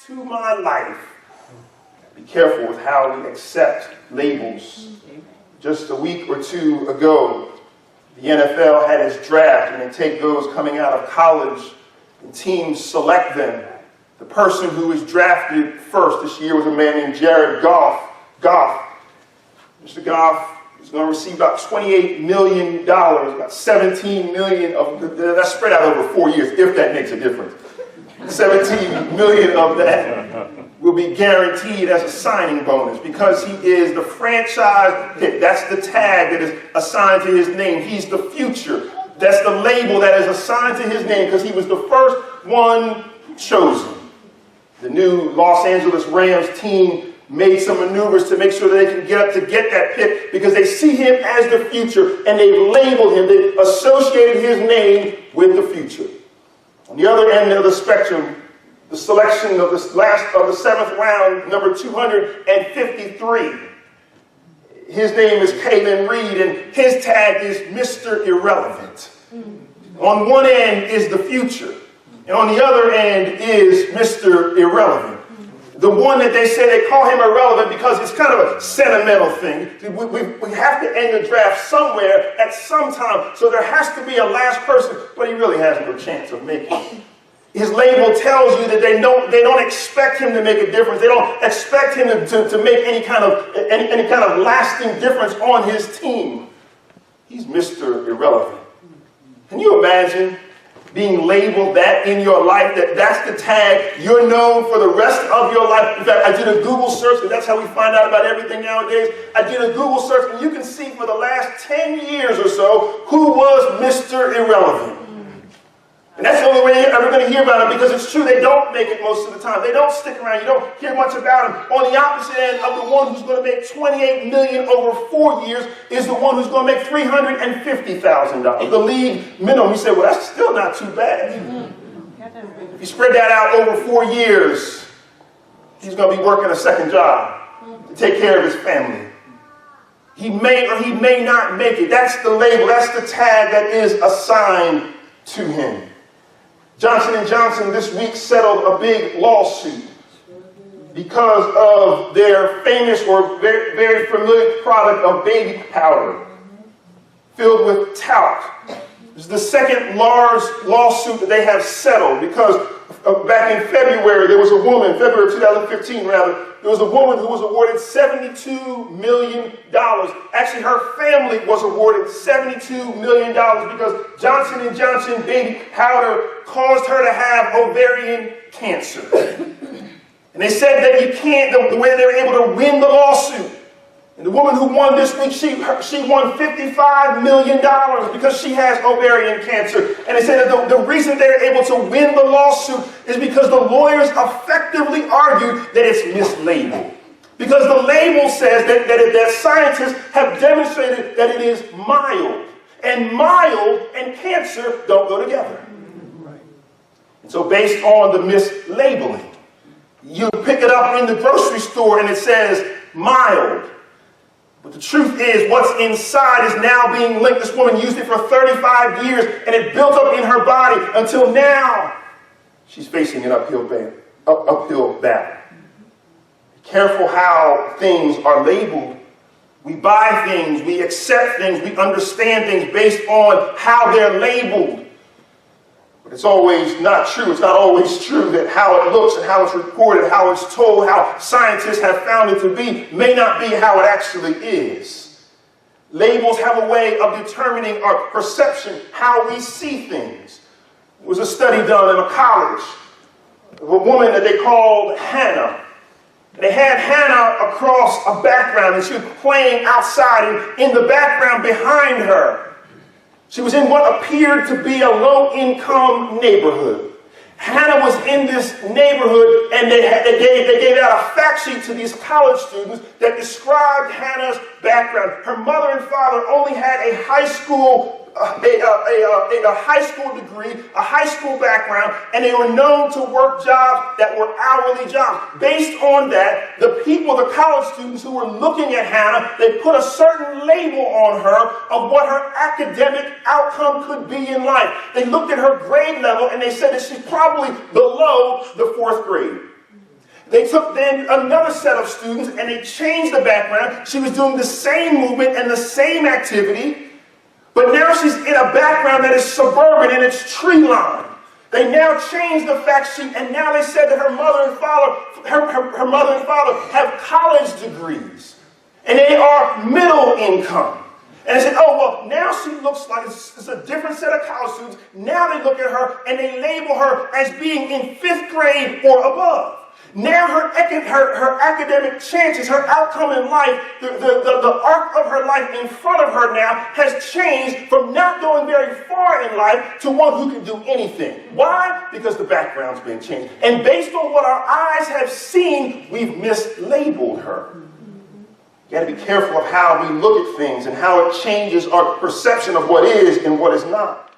to my life. Be careful with how we accept labels. Just a week or two ago, the NFL had its draft, and they take those coming out of college, and teams select them. The person who was drafted first this year was a man named Jared Goff. Mr. Goff is going to receive about $28 million, about $17 million of that's spread out over 4 years, if that makes a difference. $17 million of that will be guaranteed as a signing bonus because he is the franchise pick. That's the tag that is assigned to his name. He's the future. That's the label that is assigned to his name because he was the first one chosen. The new Los Angeles Rams team made some maneuvers to make sure that they can get up to get that pick because they see him as the future and they've labeled him. They've associated his name with the future. On the other end of the spectrum, the selection of the seventh round, number 253. His name is Kalen Reed, and his tag is Mr. Irrelevant. On one end is the future, and on the other end is Mr. Irrelevant. The one that they say they call him irrelevant because it's kind of a sentimental thing. We have to end the draft somewhere at some time, so there has to be a last person, but he really has no chance of making it. His label tells you that they don't expect him to make a difference. They don't expect him to make any kind of lasting difference on his team. He's Mr. Irrelevant. Can you imagine being labeled that in your life, that's the tag, you're known for the rest of your life? In fact, I did a Google search, because that's how we find out about everything nowadays. I did a Google search, and you can see for the last 10 years or so who was Mr. Irrelevant. And that's the only way you're ever going to hear about them, because it's true, they don't make it most of the time. They don't stick around. You don't hear much about them. On the opposite end of the one who's going to make $28 million over 4 years is the one who's going to make $350,000. The league minimum. You say, well, that's still not too bad. If you spread that out over 4 years, he's going to be working a second job to take care of his family. He may or he may not make it. That's the label. That's the tag that is assigned to him. Johnson & Johnson this week settled a big lawsuit because of their famous or very, very familiar product of baby powder filled with talc. This is the second large lawsuit that they have settled because back in February, there was a woman, February 2015 rather, there was a woman who was awarded $72 million. Actually, her family was awarded $72 million because Johnson & Johnson baby powder caused her to have ovarian cancer. And they said that you can't, the way they were able to win the lawsuit. And the woman who won this week, she won $55 million because she has ovarian cancer. And they said that the reason they're able to win the lawsuit is because the lawyers effectively argued that it's mislabeled. Because the label says that scientists have demonstrated that it is mild. And mild and cancer don't go together. And so based on the mislabeling, you pick it up in the grocery store and it says mild. But the truth is, what's inside is now being linked. This woman used it for 35 years, and it built up in her body until now she's facing an uphill battle. Be careful how things are labeled. We buy things, we accept things, we understand things based on how they're labeled. But it's always not true. It's not always true that how it looks and how it's reported, how it's told, how scientists have found it to be, may not be how it actually is. Labels have a way of determining our perception, how we see things. There was a study done in a college of a woman that they called Hannah. They had Hannah across a background, and she was playing outside, and in the background behind her, she was in what appeared to be a low-income neighborhood. Hannah was in this neighborhood, and they gave out a fact sheet to these college students that described Hannah's background. Her mother and father only had a high school degree, a high school background, and they were known to work jobs that were hourly jobs. Based on that, the college students who were looking at Hannah, they put a certain label on her of what her academic outcome could be in life. They looked at her grade level and they said that she's probably below the 4th grade. They took then another set of students and they changed the background. She was doing the same movement and the same activity, but now she's in a background that is suburban and it's tree-lined. They now changed the fact sheet, and now they said that her mother and father, her mother and father have college degrees, and they are middle income. And they said, oh, well, now she looks like it's a different set of college students. Now they look at her and they label her as being in 5th grade or above. Now her academic chances, her outcome in life, the arc of her life in front of her now has changed from not going very far in life to one who can do anything. Why? Because the background's been changed. And based on what our eyes have seen, we've mislabeled her. You got to be careful of how we look at things and how it changes our perception of what is and what is not.